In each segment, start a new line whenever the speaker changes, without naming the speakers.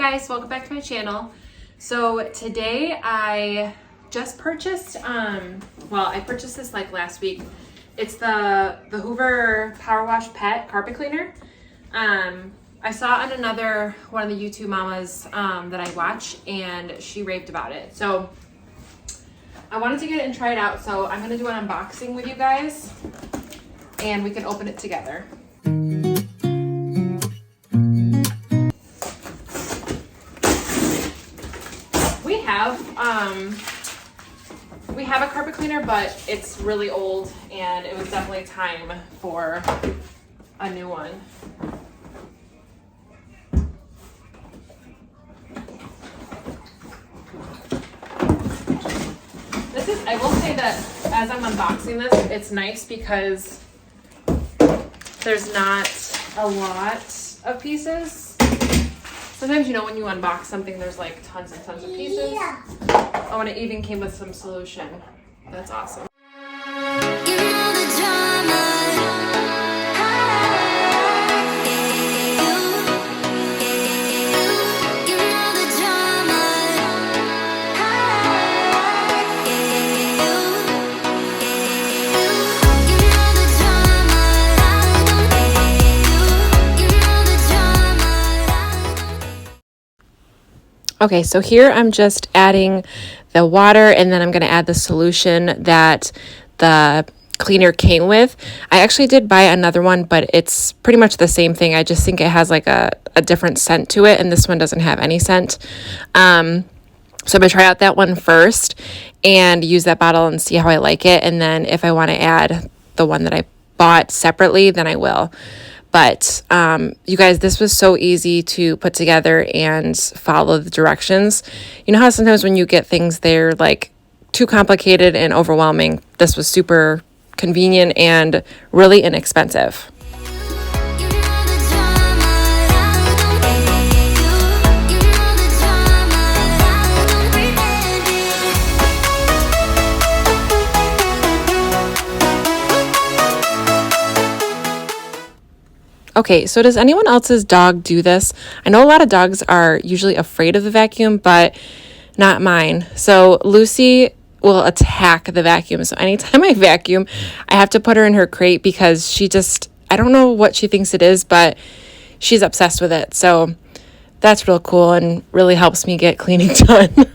guys, welcome back to my channel. So today I just purchased, I purchased this like last week. It's the Hoover Power Wash Pet Carpet Cleaner. I saw on another one of the YouTube mamas that I watch, and she raved about it. So I wanted to get it and try it out. So I'm gonna do an unboxing with you guys, and we can open it together. We have a carpet cleaner, but it's really old, and it was definitely time for a new one. I will say that as I'm unboxing this, it's nice because there's not a lot of pieces. Sometimes, you know, when you unbox something, there's like tons and tons of pieces. Yeah. Oh, and it even came with some solution. That's awesome. Okay, so here I'm just adding the water, and then I'm going to add the solution that the cleaner came with. I actually did buy another one, but it's pretty much the same thing. I just think it has like a different scent to it, and this one doesn't have any scent. So I'm going to try out that one first and use that bottle and see how I like it. And then if I want to add the one that I bought separately, then I will. But you guys, this was so easy to put together and follow the directions. You know how sometimes when you get things, they're like too complicated and overwhelming. This was super convenient and really inexpensive. Okay, so does anyone else's dog do this? I know a lot of dogs are usually afraid of the vacuum, but not mine. So Lucy will attack the vacuum. So anytime I vacuum, I have to put her in her crate because she just, I don't know what she thinks it is, but she's obsessed with it. So that's real cool and really helps me get cleaning done.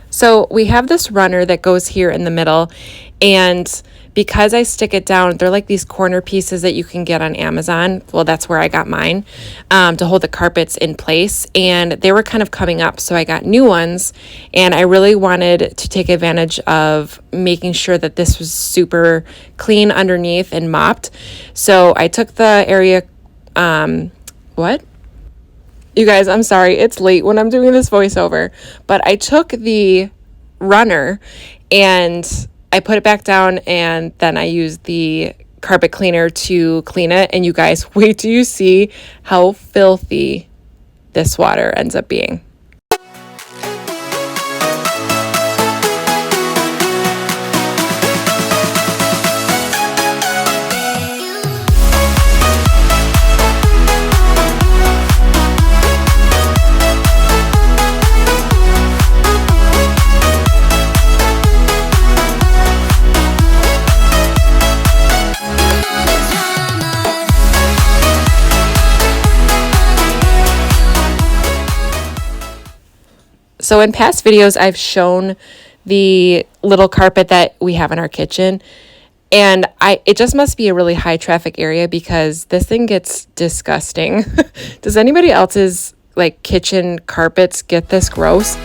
So we have this runner that goes here in the middle, and because I stick it down, they're like these corner pieces that you can get on Amazon. Well, that's where I got mine, to hold the carpets in place, and they were kind of coming up, so I got new ones, and I really wanted to take advantage of making sure that this was super clean underneath and mopped. So I took the area, You guys, I'm sorry, it's late when I'm doing this voiceover, but I took the runner and I put it back down, and then I used the carpet cleaner to clean it. And you guys, wait till you see how filthy this water ends up being. So in past videos, I've shown the little carpet that we have in our kitchen, and it just must be a really high traffic area because this thing gets disgusting. Does anybody else's like kitchen carpets get this gross?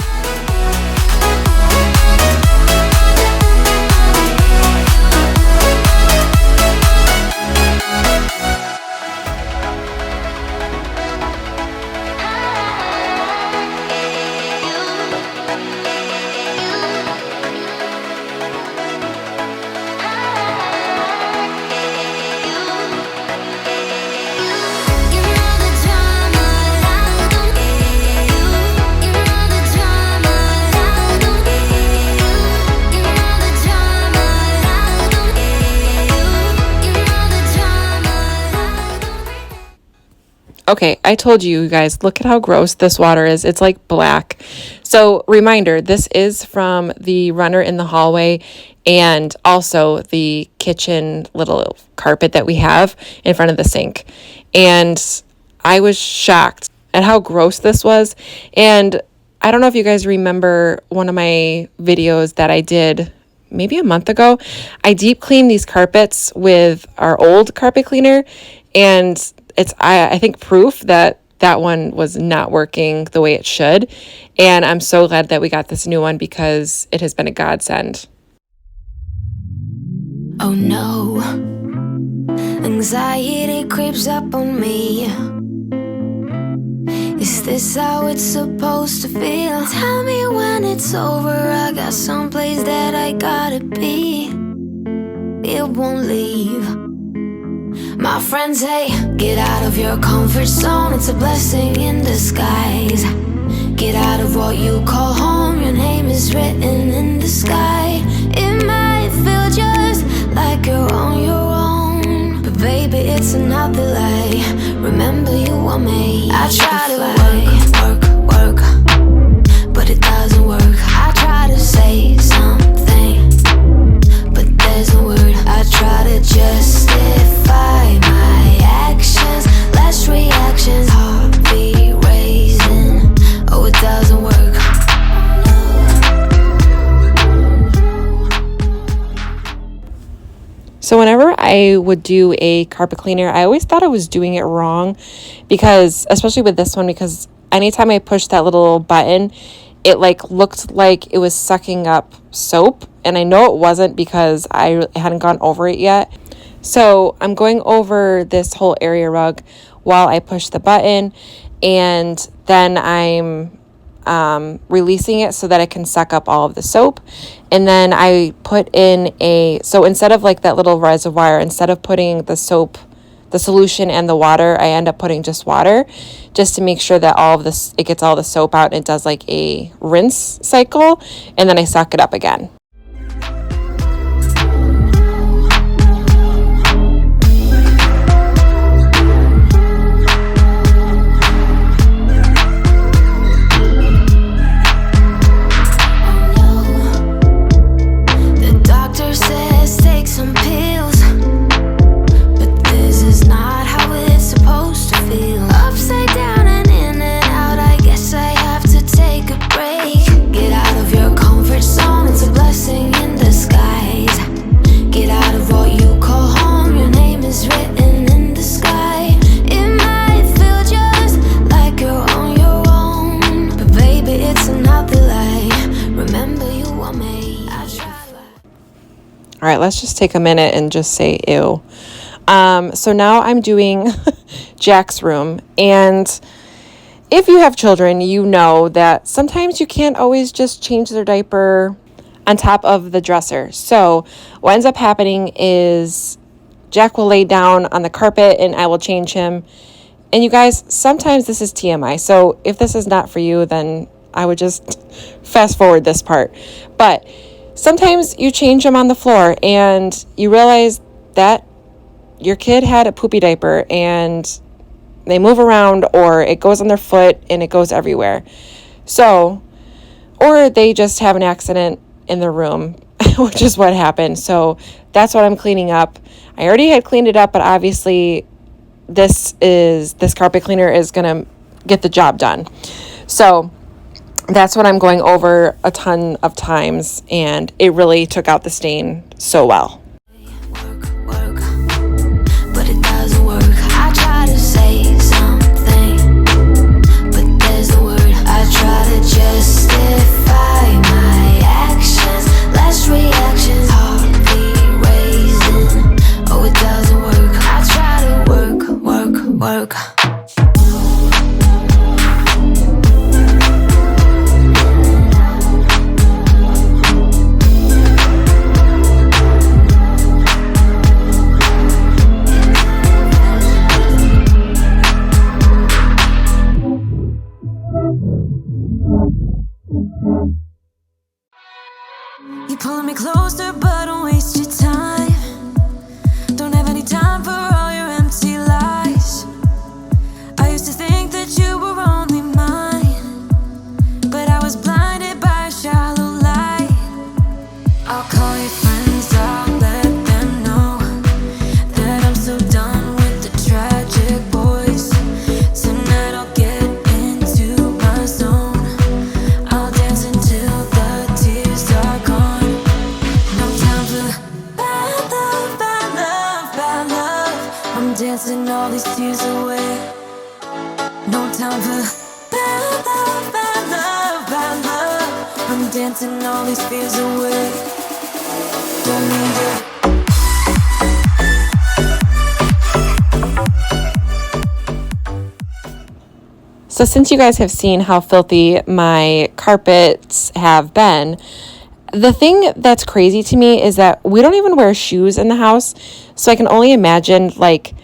You know the drama.
Okay, I told you guys, look at how gross this water is. It's like black. So, reminder, this is from the runner in the hallway and also the kitchen little carpet that we have in front of the sink. And I was shocked at how gross this was. And I don't know if you guys remember one of my videos that I did maybe a month ago. I deep cleaned these carpets with our old carpet cleaner, and it's I think proof that that one was not working the way it should. And I'm so glad that we got this new one because it has been a godsend.
Oh no, anxiety creeps up on me. Is this how it's supposed to feel? Tell me when it's over, I got someplace that I gotta be. It won't leave. My friends say, get out of your comfort zone, it's a blessing in disguise. Get out of what you call home, your name is written in the sky. It might feel just like you're on your own, but baby, it's another lie. Remember you were made. I try to work, but it doesn't work. I try to say something, but there's no word. I try to justify my actions, less reactions, heart beat raising. Oh, it doesn't work.
So whenever I would do a carpet cleaner, I always thought I was doing it wrong because, especially with this one, because anytime I pushed that little button, it like looked like it was sucking up soap. And I know it wasn't because I hadn't gone over it yet. So I'm going over this whole area rug while I push the button, and then I'm releasing it so that it can suck up all of the soap. And then I put in so instead of like that little reservoir, instead of putting the soap, the solution and the water, I end up putting just water just to make sure that all of this, it gets all the soap out and it does like a rinse cycle, and then I suck it up again. All right, let's just take a minute and just say ew. So now I'm doing Jack's room. And if you have children, you know that sometimes you can't always just change their diaper on top of the dresser. So what ends up happening is Jack will lay down on the carpet and I will change him. And you guys, sometimes this is TMI. So if this is not for you, then I would just fast forward this part. But sometimes you change them on the floor and you realize that your kid had a poopy diaper and they move around, or it goes on their foot and it goes everywhere. So, or they just have an accident in their room, which is what happened. So that's what I'm cleaning up. I already had cleaned it up, but obviously this carpet cleaner is going to get the job done. So that's what I'm going over a ton of times, and it really took out the stain so well.
But it doesn't work. I try to say something, but there's no word. I try to justify my actions, less reactions, heartbeat raising. Oh, it doesn't work. I try to work. You're pulling me closer, but don't waste your time. Don't have any time for all your empty lies. I used to bad love, bad love, bad love. I'm dancing all these fears away. Don't need it.
So since you guys have seen how filthy my carpets have been, the thing that's crazy to me is that we don't even wear shoes in the house. So I can only imagine like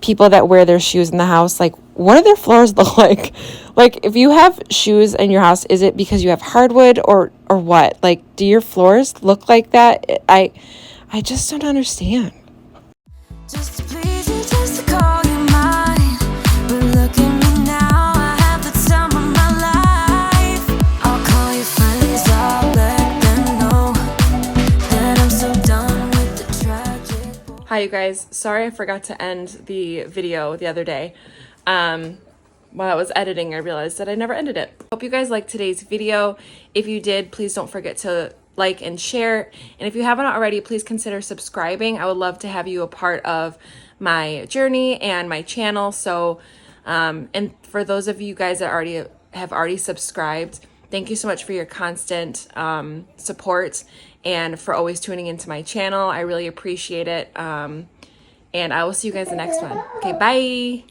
people that wear their shoes in the house, like what do their floors look like? Like if you have shoes in your house, is it because you have hardwood or what? Like do your floors look like that? I just don't understand.
Just to please you, just to call you mine. But look at me now, I have the time of my life. I'll call your friends, I'll let them know that I'm so done with the tragic.
Hi you guys, sorry I forgot to end the video the other day. While I was editing, I realized that I never ended it. Hope you guys liked today's video. If you did, please don't forget to like and share. And if you haven't already, please consider subscribing. I would love to have you a part of my journey and my channel. So, and for those of you guys that have already subscribed, thank you so much for your constant support and for always tuning into my channel. I really appreciate it. And I will see you guys in the next one. Okay, bye.